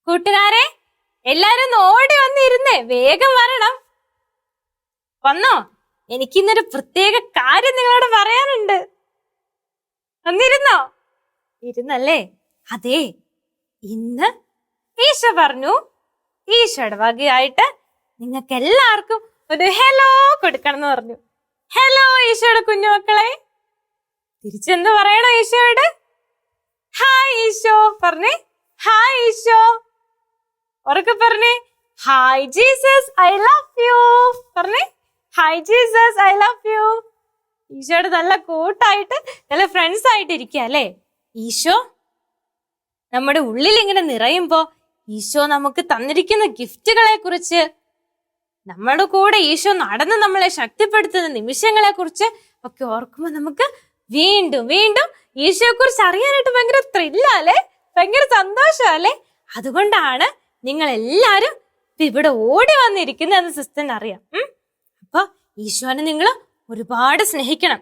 കൂട്ടുകാരെ, എല്ലാരും ഓടി വന്നിരുന്നേ, വേഗം വരണം. വന്നോ? എനിക്കിന്നൊരു പ്രത്യേക കാര്യം നിങ്ങളോട് പറയാനുണ്ട്. വന്നിരുന്നോ? ഇരുന്നല്ലേ? അതെ, ഇന്ന് ഈശോ പറഞ്ഞു, ഈശോയുടെ വകയായിട്ട് നിങ്ങൾക്ക് എല്ലാവർക്കും ഒരു ഹലോ കൊടുക്കണം എന്ന് പറഞ്ഞു. ഹലോ ഈശോയുടെ കുഞ്ഞുമക്കളെ. തിരിച്ചെന്ത് പറയണോ ഈശോയോട്? ഹായ് ഈശോ പറഞ്ഞേ. ഹായ് ഈശോ. ഉറക്കെ പറഞ്ഞേ. Hi Jesus, I love you പറഞ്ഞേ. Hi Jesus, I love you. ഈശോയുടെ നല്ല കൂട്ടായിട്ട്, നല്ല ഫ്രണ്ട്സ് ആയിട്ട് ഇരിക്കുക അല്ലേ? ഈശോ നമ്മുടെ ഉള്ളിൽ ഇങ്ങനെ നിറയുമ്പോ ഈശോ നമുക്ക് തന്നിരിക്കുന്ന ഗിഫ്റ്റുകളെ കുറിച്ച്, നമ്മുടെ കൂടെ ഈശോ നടന്ന് നമ്മളെ ശക്തിപ്പെടുത്തുന്ന നിമിഷങ്ങളെ കുറിച്ച് ഒക്കെ ഓർക്കുമ്പോ നമുക്ക് വീണ്ടും വീണ്ടും ഈശോയെ കുറിച്ച് അറിയാനായിട്ട് ഭയങ്കര ത്രില്ലല്ലേ, ഭയങ്കര സന്തോഷമല്ലേ? അതുകൊണ്ടാണ് നിങ്ങൾ എല്ലാരും ഇവിടെ ഓടി വന്നിരിക്കുന്നതെന്ന് സിസ്റ്ററിന് അറിയാം. അപ്പൊ ഈശോനെ നിങ്ങൾ ഒരുപാട് സ്നേഹിക്കണം.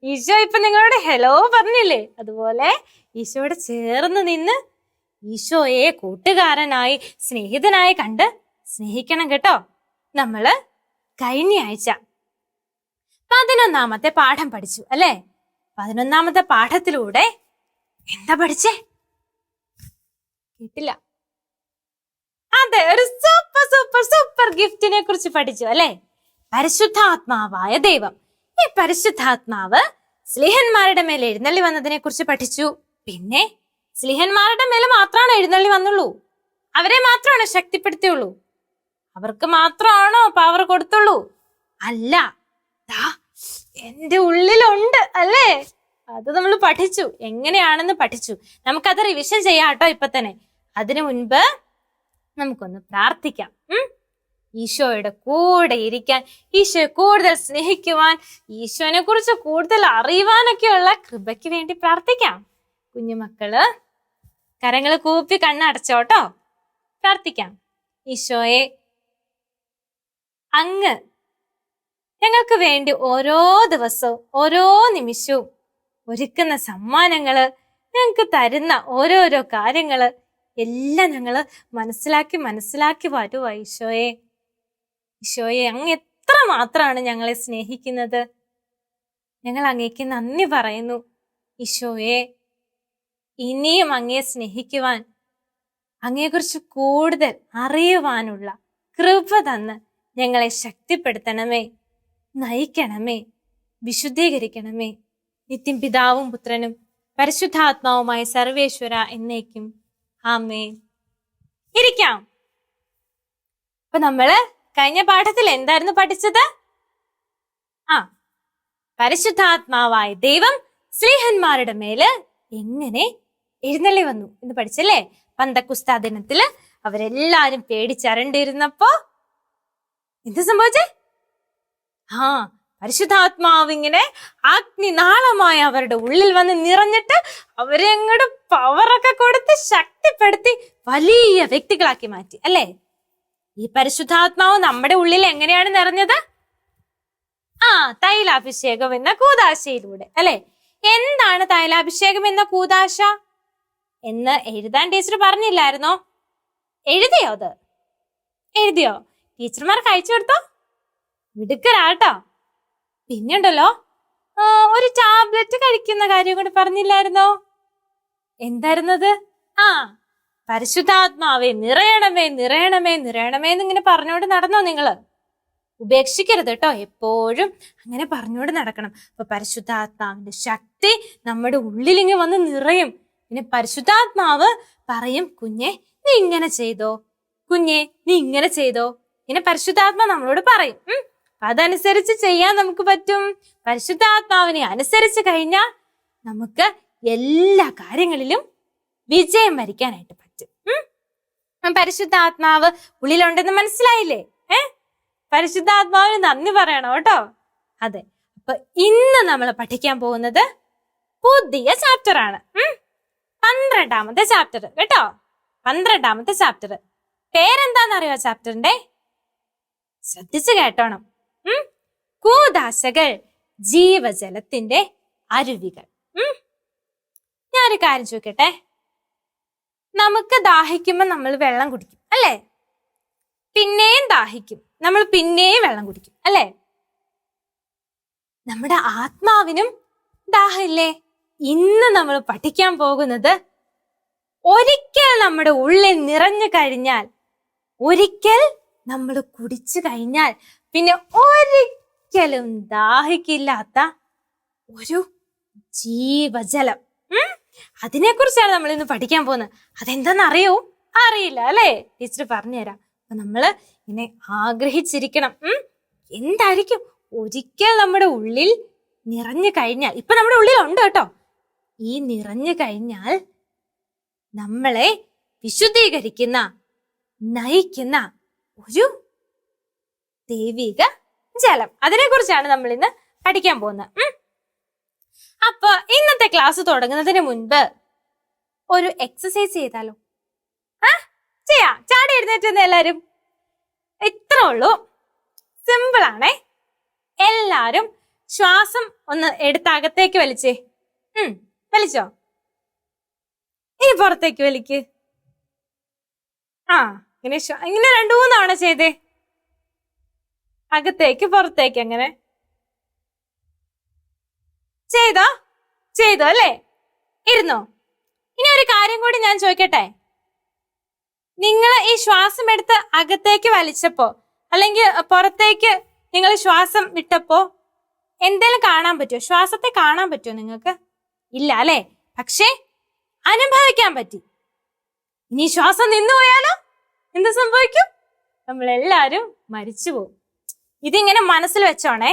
ഈശോ ഇപ്പൊ നിങ്ങളോട് ഹലോ പറഞ്ഞില്ലേ? അതുപോലെ ഈശോയോട് ചേർന്ന് നിന്ന് ഈശോയെ കൂട്ടുകാരനായി, സ്നേഹിതനായി കണ്ട് സ്നേഹിക്കണം കേട്ടോ. നമ്മള് കഴിഞ്ഞ ആഴ്ച 11ാമത്തെ പാഠം പഠിച്ചു അല്ലേ? 11ാമത്തെ പാഠത്തിലൂടെ എന്താ പഠിച്ചേ? കേട്ടില്ല? അതെ, ഒരു സൂപ്പർ സൂപ്പർ സൂപ്പർ ഗിഫ്റ്റിനെ കുറിച്ച് പഠിച്ചു അല്ലേ? പരിശുദ്ധാത്മാവായ ദൈവം. ഈ പരിശുദ്ധാത്മാവ് സ്ലീഹന്മാരുടെ മേൽ എഴുന്നള്ളി വന്നതിനെ കുറിച്ച് പഠിച്ചു. പിന്നെ സ്ലീഹന്മാരുടെ മേലെ മാത്രമാണ് എഴുന്നള്ളി വന്നുള്ളൂ? അവരെ മാത്രമാണോ ശക്തിപ്പെടുത്തിയുള്ളൂ? അവർക്ക് മാത്രമാണോ പവർ കൊടുത്തുള്ളൂ? അല്ല, എന്റെ ഉള്ളിലുണ്ട് അല്ലേ? അത് നമ്മൾ പഠിച്ചു. എങ്ങനെയാണെന്ന് പഠിച്ചു. നമുക്കത് റിവിഷൻ ചെയ്യാം കേട്ടോ ഇപ്പൊ തന്നെ. അതിനു മുൻപ് നമുക്കൊന്ന് പ്രാർത്ഥിക്കാം. ഈശോയുടെ കൂടെ ഇരിക്കാൻ, ഈശോയെ കൂടുതൽ സ്നേഹിക്കുവാൻ, ഈശോനെ കുറിച്ച് കൂടുതൽ അറിയുവാനൊക്കെയുള്ള കൃപയ്ക്ക് വേണ്ടി പ്രാർത്ഥിക്കാം. കുഞ്ഞുമക്കള് കരങ്ങള് കൂപ്പി കണ്ണടച്ചോട്ടോ. പ്രാർത്ഥിക്കാം. ഈശോയെ, അങ്ങ് ഞങ്ങൾക്ക് വേണ്ടി ഓരോ ദിവസവും ഓരോ നിമിഷവും ഒരുക്കുന്ന സമ്മാനങ്ങള്, ഞങ്ങൾക്ക് തരുന്ന ഓരോരോ കാര്യങ്ങള് എല്ലാം ഞങ്ങള് മനസ്സിലാക്കി വരുവാ ഈശോയെ. ഈശോയെ, അങ്ങ് എത്ര മാത്രമാണ് ഞങ്ങളെ സ്നേഹിക്കുന്നത്. ഞങ്ങൾ അങ്ങേക്ക് നന്ദി പറയുന്നു. ഈശോയെ, ഇനിയും അങ്ങയെ സ്നേഹിക്കുവാൻ, അങ്ങയെക്കുറിച്ച് കൂടുതൽ അറിയുവാനുള്ള കൃപ തന്ന് ഞങ്ങളെ ശക്തിപ്പെടുത്തണമേ, നയിക്കണമേ, വിശുദ്ധീകരിക്കണമേ. നിത്യം പിതാവും പുത്രനും പരിശുദ്ധാത്മാവുമായ സർവേശ്വര എന്നേക്കും ആമേൻ. ഇരിക്കാം. അപ്പൊ നമ്മള് കഴിഞ്ഞ പാഠത്തിൽ എന്തായിരുന്നു പഠിച്ചത്? പരിശുദ്ധാത്മാവായ ദൈവം സ്ലീഹന്മാരുടെ മേല് എങ്ങനെ എഴുന്നള്ളി വന്നു എന്ന് പഠിച്ചല്ലേ? പന്തക്കുസ്താ ദിനത്തില് അവരെല്ലാരും പേടിച്ചരണ്ടിരുന്നപ്പോ എന്ത് സംഭവിച്ചേ? പരിശുദ്ധാത്മാവ് ഇങ്ങനെ അഗ്നിനാളമായി അവരുടെ ഉള്ളിൽ വന്ന് നിറഞ്ഞിട്ട് അവരെ അങ്ങോട്ട് പവറൊക്കെ കൊടുത്ത് ശക്തിപ്പെടുത്തി വലിയ വ്യക്തികളാക്കി മാറ്റി അല്ലേ? ഈ പരിശുദ്ധാത്മാവ് നമ്മുടെ ഉള്ളിൽ എങ്ങനെയാണ് നിറഞ്ഞത്? തൈലാഭിഷേകം എന്ന കൂദാശയിലൂടെ അല്ലെ? എന്താണ് തൈലാഭിഷേകം എന്ന കൂദാശ എന്ന് എഴുതാൻ ടീച്ചർ പറഞ്ഞില്ലായിരുന്നോ? എഴുതിയോ? അത് എഴുതിയോ? ടീച്ചർമാർക്ക് അയച്ചു കൊടുത്തോ? മിടുക്കരാട്ടോ. പിന്നെയുണ്ടല്ലോ, ഒരു ടാബ്ലറ്റ് കഴിക്കുന്ന കാര്യം കൂടി പറഞ്ഞില്ലായിരുന്നോ? എന്തായിരുന്നത്? പരിശുദ്ധാത്മാവേ നിറയണമേ നിറയണമേ നിറയണമേ എന്നിങ്ങനെ പറഞ്ഞോണ്ട് നടന്നോ നിങ്ങള്? ഉപേക്ഷിക്കരുത് കേട്ടോ, എപ്പോഴും അങ്ങനെ പറഞ്ഞോണ്ട് നടക്കണം. അപ്പൊ പരിശുദ്ധാത്മാവിന്റെ ശക്തി നമ്മുടെ ഉള്ളിലിങ്ങ് വന്ന് നിറയും. പിന്നെ പരിശുദ്ധാത്മാവ് പറയും, കുഞ്ഞെ നീ ഇങ്ങനെ ചെയ്തോ, കുഞ്ഞെ നീ ഇങ്ങനെ ചെയ്തോ. ഇങ്ങനെ പരിശുദ്ധാത്മാവ് നമ്മളോട് പറയും. അതനുസരിച്ച് ചെയ്യാൻ നമുക്ക് പറ്റും. പരിശുദ്ധാത്മാവിനെ അനുസരിച്ച് കഴിഞ്ഞാൽ നമുക്ക് എല്ലാ കാര്യങ്ങളിലും വിജയം വരിക്കാനായിട്ട് പറ്റും. പരിശുദ്ധാത്മാവ് ഉള്ളിലുണ്ടെന്ന് മനസ്സിലായില്ലേ? പരിശുദ്ധാത്മാവിന് നന്ദി പറയണം കേട്ടോ. അതെ, അപ്പൊ ഇന്ന് നമ്മൾ പഠിക്കാൻ പോകുന്നത് പുതിയ ചാപ്റ്റർ ആണ്. 12ാമത്തെ ചാപ്റ്റർ കേട്ടോ. 12ാമത്തെ ചാപ്റ്റർ പേരെന്താന്നറിയോ ചാപ്റ്ററിന്റെ? ശ്രദ്ധിച്ചു കേട്ടോണം. കൂദാശകൾ ജീവജലത്തിന്റെ അരുവികൾ. ഞാനൊരു കാര്യം ചോദിക്കട്ടെ, നമുക്ക് ദാഹിക്കുമ്പോൾ നമ്മൾ വെള്ളം കുടിക്കും അല്ലേ? പിന്നെയും ദാഹിക്കും, നമ്മൾ പിന്നെയും വെള്ളം കുടിക്കും അല്ലേ? നമ്മുടെ ആത്മാവിനും ദാഹമില്ലേ? ഇന്ന് നമ്മൾ പഠിക്കാൻ പോകുന്നത് ഒരിക്കൽ നമ്മുടെ ഉള്ളിൽ നിറഞ്ഞു കഴിഞ്ഞാൽ, ഒരിക്കൽ നമ്മൾ കുടിച്ചു കഴിഞ്ഞാൽ പിന്നെ ഒരിക്കലും ദാഹിക്കില്ലാത്ത ഒരു ജീവജലം. അതിനെക്കുറിച്ചാണ് നമ്മൾ ഇന്ന് പഠിക്കാൻ പോകുന്നത്. അതെന്താന്ന് അറിയോ? അറിയില്ല അല്ലേ? ടീച്ചർ പറഞ്ഞുതരാം. അപ്പൊ നമ്മള് ഇങ്ങനെ ആഗ്രഹിച്ചിരിക്കണം. എന്തായിരിക്കും? ഒരിക്കൽ നമ്മുടെ ഉള്ളിൽ നിറഞ്ഞു കഴിഞ്ഞാൽ, ഇപ്പൊ നമ്മുടെ ഉള്ളിൽ ഉണ്ട് കേട്ടോ, ഈ നിറഞ്ഞു കഴിഞ്ഞാൽ നമ്മളെ വിശുദ്ധീകരിക്കുന്ന, നയിക്കുന്ന ഒരു ദൈവിക ജലം. അതിനെ കുറിച്ചാണ് നമ്മൾ ഇന്ന് പഠിക്കാൻ പോകുന്നത്. അപ്പൊ ഇന്നത്തെ ക്ലാസ് തുടങ്ങുന്നതിന് മുൻപ് ഒരു എക്സസൈസ് ചെയ്താലോ? ചെയ്യാം. ചാടി എഴുന്നേറ്റ് എല്ലാരും. ഇത്രേ ഉള്ളൂ, സിമ്പിൾ ആണേ. എല്ലാരും ശ്വാസം ഒന്ന് എടുത്ത് അകത്തേക്ക് വലിച്ചേ. വലിച്ചോ? ഇനി പുറത്തേക്ക് വലിക്ക്. ഇങ്ങനെ ഇങ്ങനെ 2-3 തവണ ചെയ്തേ. അകത്തേക്ക് പുറത്തേക്ക്. അങ്ങനെ ചെയ്തോ അല്ലേ? ഇരുന്നോ? ഇനി ഒരു കാര്യം കൂടി ഞാൻ ചോദിക്കട്ടെ. നിങ്ങൾ ഈ ശ്വാസം എടുത്ത് അകത്തേക്ക് വലിച്ചപ്പോ, അല്ലെങ്കിൽ പുറത്തേക്ക് നിങ്ങൾ ശ്വാസം വിട്ടപ്പോ എന്തേലും കാണാൻ പറ്റുമോ? ശ്വാസത്തെ കാണാൻ പറ്റുമോ നിങ്ങൾക്ക്? ഇല്ല അല്ലേ? പക്ഷേ അനുഭവിക്കാൻ പറ്റി. ഇനി ശ്വാസം നിന്നുപോയാലോ എന്ത് സംഭവിക്കും? നമ്മളെല്ലാരും മരിച്ചു പോകും. ഇതിങ്ങനെ മനസ്സിൽ വെച്ചോണേ.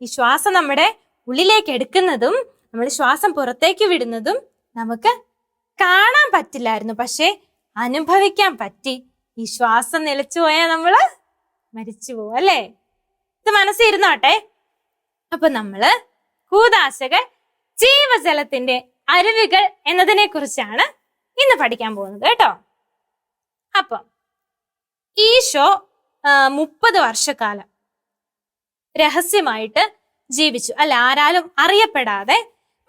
ഈ ശ്വാസം നമ്മുടെ ഉള്ളിലേക്ക് എടുക്കുന്നതും നമ്മൾ ശ്വാസം പുറത്തേക്ക് വിടുന്നതും നമുക്ക് കാണാൻ പറ്റില്ലായിരുന്നു, പക്ഷെ അനുഭവിക്കാൻ പറ്റി. ഈ ശ്വാസം നിലച്ചു പോയാൽ നമ്മള് മരിച്ചു പോകും അല്ലേ? ഇത് മനസ്സിരുന്നോട്ടെ. അപ്പൊ നമ്മള് കൂദാശകൾ ജീവജലത്തിന്റെ അരുവികൾ എന്നതിനെ കുറിച്ചാണ് ഇന്ന് പഠിക്കാൻ പോകുന്നത് കേട്ടോ. അപ്പൊ ഈശോ 30 വർഷക്കാലം രഹസ്യമായിട്ട് ജീവിച്ചു അല്ല, ആരാലും അറിയപ്പെടാതെ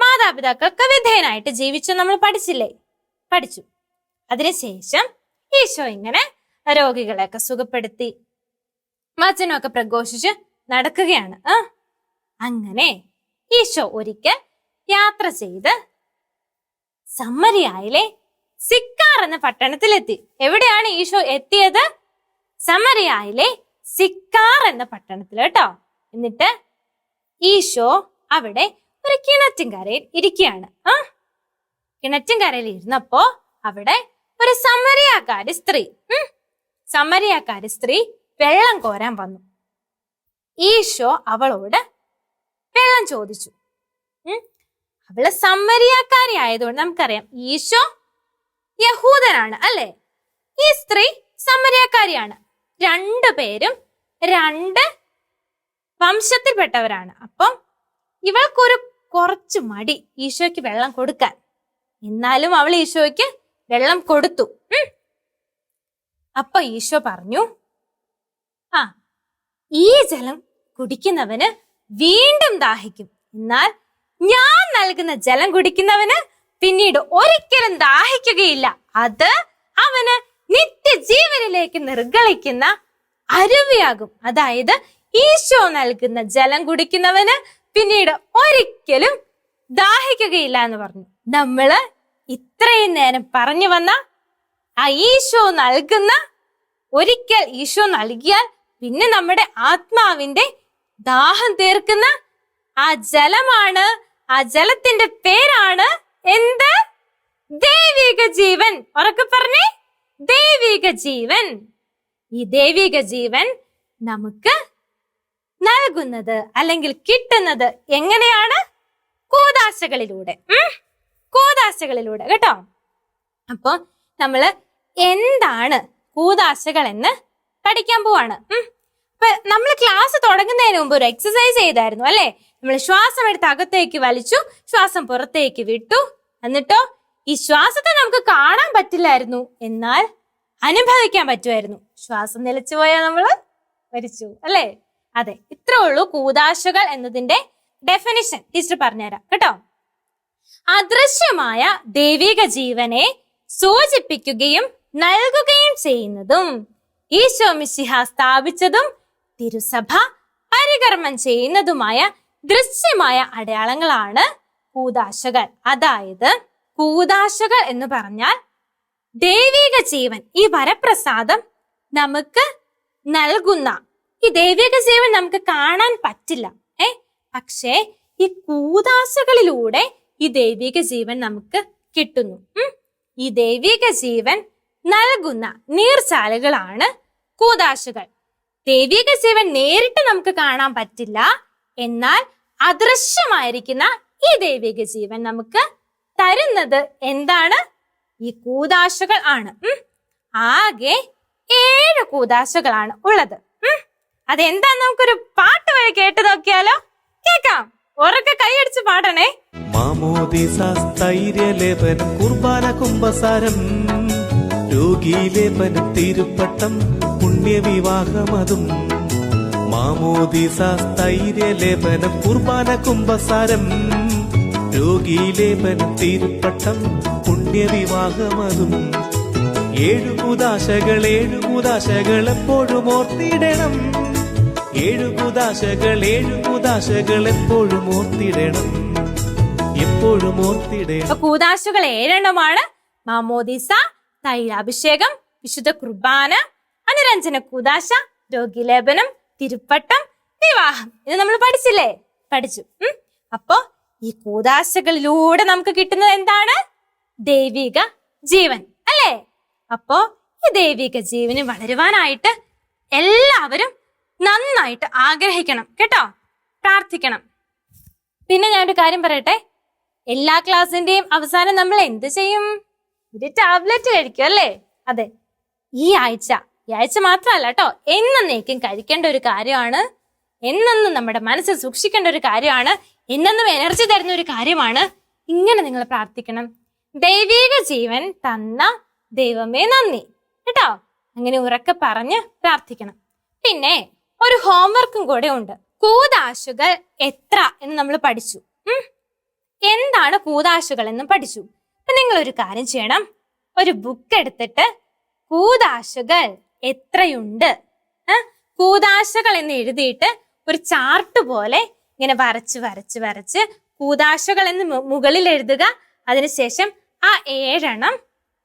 മാതാപിതാക്കൾക്ക് വിധേയനായിട്ട് ജീവിച്ചു. നമ്മൾ പഠിച്ചു. അതിനുശേഷം ഈശോ ഇങ്ങനെ രോഗികളെയൊക്കെ സുഖപ്പെടുത്തി വചനമൊക്കെ പ്രഘോഷിച്ച് നടക്കുകയാണ്. അങ്ങനെ ഈശോ ഒരിക്കൽ യാത്ര ചെയ്ത് സമരിയായിലെ സിക്കാർ എന്ന പട്ടണത്തിലെത്തി. എവിടെയാണ് ഈശോ എത്തിയത്? സമരിയായിലെ സിക്കാർ എന്ന പട്ടണത്തിൽ കേട്ടോ. എന്നിട്ട് ഈശോ അവിടെ ഒരു കിണറ്റിൻകരയിൽ ഇരിക്കുകയാണ്. കിണറ്റിൻകരയിൽ ഇരുന്നപ്പോ അവിടെ ഒരു സമരിയാക്കാരി സ്ത്രീ വെള്ളം കോരാൻ വന്നു. ഈശോ അവളോട് വെള്ളം ചോദിച്ചു. അവള് സമരിയാക്കാരി ആയതുകൊണ്ട് നമുക്കറിയാം ഈശോ യഹൂദനാണ് അല്ലേ? ഈ സ്ത്രീ സമരിയാക്കാരിയാണ്. 2 പേരും 2 വംശത്തിൽപ്പെട്ടവരാണ്. അപ്പം ഇവൾക്കൊരു കുറച്ച് മടി ഈശോയ്ക്ക് വെള്ളം കൊടുക്കാൻ. എന്നാലും അവൾ ഈശോയ്ക്ക് വെള്ളം കൊടുത്തു. അപ്പൊ ഈശോ പറഞ്ഞു, ഈ ജലം കുടിക്കുന്നവന് വീണ്ടും ദാഹിക്കും. എന്നാൽ ഞാൻ നൽകുന്ന ജലം കുടിക്കുന്നവന് പിന്നീട് ഒരിക്കലും ദാഹിക്കുകയില്ല. അത് അവന് നിത്യജീവനിലേക്ക് നിർഗളിക്കുന്ന അരുവിയാകും. അതായത് ഈശോ നൽകുന്ന ജലം കുടിക്കുന്നവന് പിന്നീട് ഒരിക്കലും ദാഹിക്കുകയില്ല എന്ന് പറഞ്ഞു. നമ്മള് ഇത്രയും നേരം പറഞ്ഞു വന്ന ആ ഈശോ നൽകുന്ന, ഒരിക്കൽ ഈശോ നൽകിയാൽ പിന്നെ നമ്മുടെ ആത്മാവിന്റെ ദാഹം തീർക്കുന്ന ആ ജലമാണ്, ആ ജലത്തിന്റെ പേരാണ് എന്ത്? ദൈവിക ജീവൻ. ഉറക്കെ പറഞ്ഞേ, ദൈവിക ജീവൻ. ഈ ദൈവിക ജീവൻ നമുക്ക് നൽകുന്നത് അല്ലെങ്കിൽ കിട്ടുന്നത് എങ്ങനെയാണ്? കൂദാശകളിലൂടെ കേട്ടോ. അപ്പൊ നമ്മള് എന്താണ് കൂദാശകൾ എന്ന് പഠിക്കാൻ പോവാണ്. അപ്പൊ നമ്മൾ ക്ലാസ് തുടങ്ങുന്നതിന് മുമ്പ് ഒരു എക്സസൈസ് ചെയ്തായിരുന്നു അല്ലെ? നമ്മൾ ശ്വാസം എടുത്ത് അകത്തേക്ക് വലിച്ചു, ശ്വാസം പുറത്തേക്ക് വിട്ടു. എന്നിട്ടോ ഈ ശ്വാസത്തെ നമുക്ക് കാണാൻ പറ്റില്ലായിരുന്നു, എന്നാൽ അനുഭവിക്കാൻ പറ്റുമായിരുന്നു. ശ്വാസം നിലച്ചു പോയാൽ നമ്മള് മരിച്ചു അല്ലേ? അതെ, ഇത്രേ ഉള്ളൂ കൂദാശകൾ എന്നതിന്റെ ഡെഫിനിഷൻ. ടീച്ചർ പറഞ്ഞുതരാം കേട്ടോ. അദൃശ്യമായ ദൈവിക ജീവനെ സൂചിപ്പിക്കുകയും നൽകുകയും ചെയ്യുന്നതും ഈശോ മിശിഹ സ്ഥാപിച്ചതും തിരുസഭ പരികർമ്മം ചെയ്യുന്നതുമായ ദൃശ്യമായ അടയാളങ്ങളാണ് കൂദാശകൾ. അതായത് കൂദാശകൾ എന്ന് പറഞ്ഞാൽ ദൈവിക ജീവൻ, ഈ വരപ്രസാദം നമുക്ക് നൽകുന്ന, ഈ ദൈവിക ജീവൻ നമുക്ക് കാണാൻ പറ്റില്ല, പക്ഷേ ഈ കൂദാശകളിലൂടെ ഈ ദൈവിക ജീവൻ നമുക്ക് കിട്ടുന്നു. ഈ ദൈവിക ജീവൻ നൽകുന്ന നീർച്ചാലുകളാണ് കൂദാശകൾ. ദൈവിക ജീവൻ നേരിട്ട് നമുക്ക് കാണാൻ പറ്റില്ല, എന്നാൽ അദൃശ്യമായിരിക്കുന്ന ഈ ദൈവിക ജീവൻ നമുക്ക് തരുന്നത് എന്താണ്? ഈ കൂദാശകൾ ആണ്. ആകെ 7 കൂദാശകളാണ് ഉള്ളത്. അതെന്താന്ന് നമുക്കൊരു പാട്ട് വഴി കേട്ട് നോക്കിയാലോ? കേക്കാം, ഉറക്കെ കൈയടിച്ച് പാടണേ. മാമോദീസ സ്ഥൈര്യലേപനം കുർബാന കുംഭസാരം രോഗീലേപനം തിരുപ്പട്ടം പുണ്യവിവാഹമതും. മാമോദീസ സ്ഥൈര്യലേപനം കുർബാന കുംഭസാരം രോഗീലേപനം തിരുപ്പട്ടം പുണ്യവിവാഹമതും. 7 കൂദാശകൾ എപ്പോഴും ഓർത്തിടണം. 7 കൂദാശകൾ എപ്പോഴും ഓർത്തിടണം, എപ്പോഴും ഓർത്തിടണം. കൂദാശകൾ 7 മാമോദീസ, തൈലാഭിഷേകം, വിശുദ്ധ കുർബാന, അനുരഞ്ജന കൂദാശ, രോഗീലേപനം, തിരുപ്പട്ടം, വിവാഹം. ഇത് നമ്മൾ പഠിച്ചില്ലേ? പഠിച്ചു. അപ്പോ ഈ കൂദാശകളിലൂടെ നമുക്ക് കിട്ടുന്നത് എന്താണ്? ദൈവിക ജീവൻ അല്ലേ? അപ്പോ ഈ ദൈവിക ജീവന് വളരുവാനായിട്ട് എല്ലാവരും നന്നായിട്ട് ആഗ്രഹിക്കണം കേട്ടോ, പ്രാർത്ഥിക്കണം. പിന്നെ ഞാനൊരു കാര്യം പറയട്ടെ, എല്ലാ ക്ലാസ്സിന്റെയും അവസാനം നമ്മൾ എന്ത് ചെയ്യും? ഒരു ടാബ്ലറ്റ് കഴിക്കും അല്ലേ? അതെ, ഈ ആഴ്ച മാത്രമല്ല കേട്ടോ, എന്നേക്കും കഴിക്കേണ്ട ഒരു കാര്യമാണ്, എന്നെന്നും നമ്മുടെ മനസ്സിൽ സൂക്ഷിക്കേണ്ട ഒരു കാര്യമാണ്, എന്നെന്നും എനർജി തരുന്ന ഒരു കാര്യമാണ്. ഇങ്ങനെ നിങ്ങൾ പ്രാർത്ഥിക്കണം: ദൈവിക ജീവൻ തന്ന ദൈവമേ നന്ദി കേട്ടോ. അങ്ങനെ ഉറക്കെ പറഞ്ഞ് പ്രാർത്ഥിക്കണം. പിന്നെ ഒരു ഹോംവർക്കും കൂടെ ഉണ്ട്. കൂദാശകൾ എത്ര എന്ന് നമ്മൾ പഠിച്ചു. എന്താണ് കൂദാശകൾ എന്ന് പഠിച്ചു. അപ്പൊ നിങ്ങൾ ഒരു കാര്യം ചെയ്യണം, ഒരു ബുക്ക് എടുത്തിട്ട് കൂദാശകൾ എത്രയുണ്ട്, കൂദാശകൾ എന്ന് എഴുതിയിട്ട് ഒരു ചാർട്ട് പോലെ ഇങ്ങനെ വരച്ച് കൂദാശകൾ എന്ന് മുകളിൽ എഴുതുക. അതിനുശേഷം ആ 7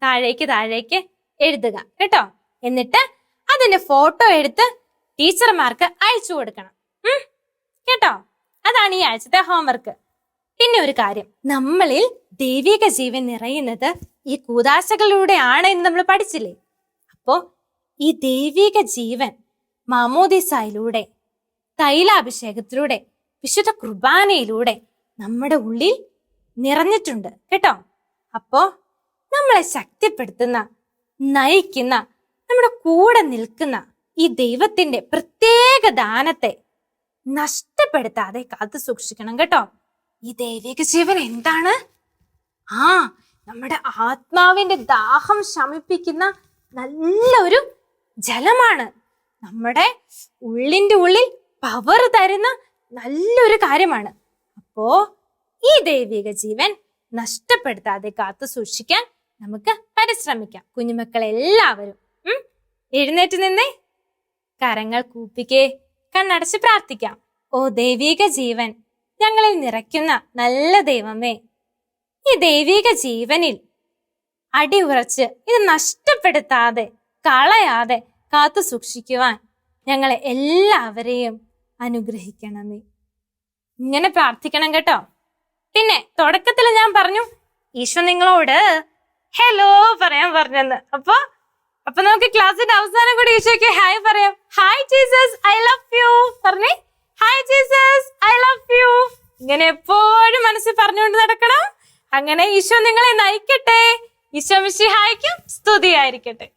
താഴേക്ക് എഴുതുക കേട്ടോ. എന്നിട്ട് അതിന്റെ ഫോട്ടോ എടുത്ത് ടീച്ചർമാർക്ക് അയച്ചു കൊടുക്കണം കേട്ടോ. അതാണ് ഈ ആഴ്ചത്തെ ഹോംവർക്ക്. പിന്നെ ഒരു കാര്യം, നമ്മളിൽ ദൈവിക ജീവൻ നിറയുന്നത് ഈ കൂദാശകളിലൂടെയാണ് എന്ന് നമ്മൾ പഠിച്ചില്ലേ? അപ്പോ ഈ ദൈവിക ജീവൻ മാമോദീസായിലൂടെ, തൈലാഭിഷേകത്തിലൂടെ, വിശുദ്ധ കുർബാനയിലൂടെ നമ്മുടെ ഉള്ളിൽ നിറഞ്ഞിട്ടുണ്ട് കേട്ടോ. അപ്പോ നമ്മളെ ശക്തിപ്പെടുത്തുന്ന, നയിക്കുന്ന, നമ്മുടെ കൂടെ നിൽക്കുന്ന ഈ ദൈവത്തിന്റെ പ്രത്യേക ദാനത്തെ നഷ്ടപ്പെടുത്താതെ കാത്തു സൂക്ഷിക്കണം കേട്ടോ. ഈ ദൈവിക ജീവൻ എന്താണ്? നമ്മുടെ ആത്മാവിന്റെ ദാഹം ശമിപ്പിക്കുന്ന നല്ലൊരു ജലമാണ്. നമ്മുടെ ഉള്ളിന്റെ ഉള്ളിൽ പവർ തരുന്ന നല്ലൊരു കാര്യമാണ്. അപ്പോ ഈ ദൈവിക ജീവൻ നഷ്ടപ്പെടുത്താതെ കാത്തു സൂക്ഷിക്കാൻ നമുക്ക് പരിശ്രമിക്കാം. കുഞ്ഞുമക്കളെല്ലാവരും എഴുന്നേറ്റ് നിന്നേ, കരങ്ങൾ കൂപ്പിക്കേ, കണ്ണടച്ച് പ്രാർത്ഥിക്കാം. ഓ ദൈവിക ജീവൻ ഞങ്ങളിൽ നിറയ്ക്കുന്ന നല്ല ദൈവമേ, ഈ ദൈവിക ജീവനിൽ അടിയുറച്ച് ഇത് നഷ്ടപ്പെടുത്താതെ കളയാതെ കാത്തു സൂക്ഷിക്കുവാൻ ഞങ്ങളെ എല്ലാവരെയും അനുഗ്രഹിക്കണമേ. ഇങ്ങനെ പ്രാർത്ഥിക്കണം കേട്ടോ. പിന്നെ തുടക്കത്തിൽ ഞാൻ പറഞ്ഞു ഈശോ നിങ്ങളോട് ഹലോ പറയാൻ പറഞ്ഞെന്ന്. അപ്പൊ നമുക്ക് ക്ലാസ്സിന്റെ അവസാനം കൂടി ഈശോയ്ക്ക് ഹായ് പറയാം. Hi Jesus I love you പറഞ്ഞേ. Hi Jesus I love you. ഇങ്ങനെ എപ്പോഴും മനസ്സിൽ പറഞ്ഞുകൊണ്ട് നടക്കണം. അങ്ങനെ ഈശോ നിങ്ങളെ നയിക്കട്ടെ. ഈശോ മിശിഹായ്ക്കും സ്തുതിയായിരിക്കട്ടെ.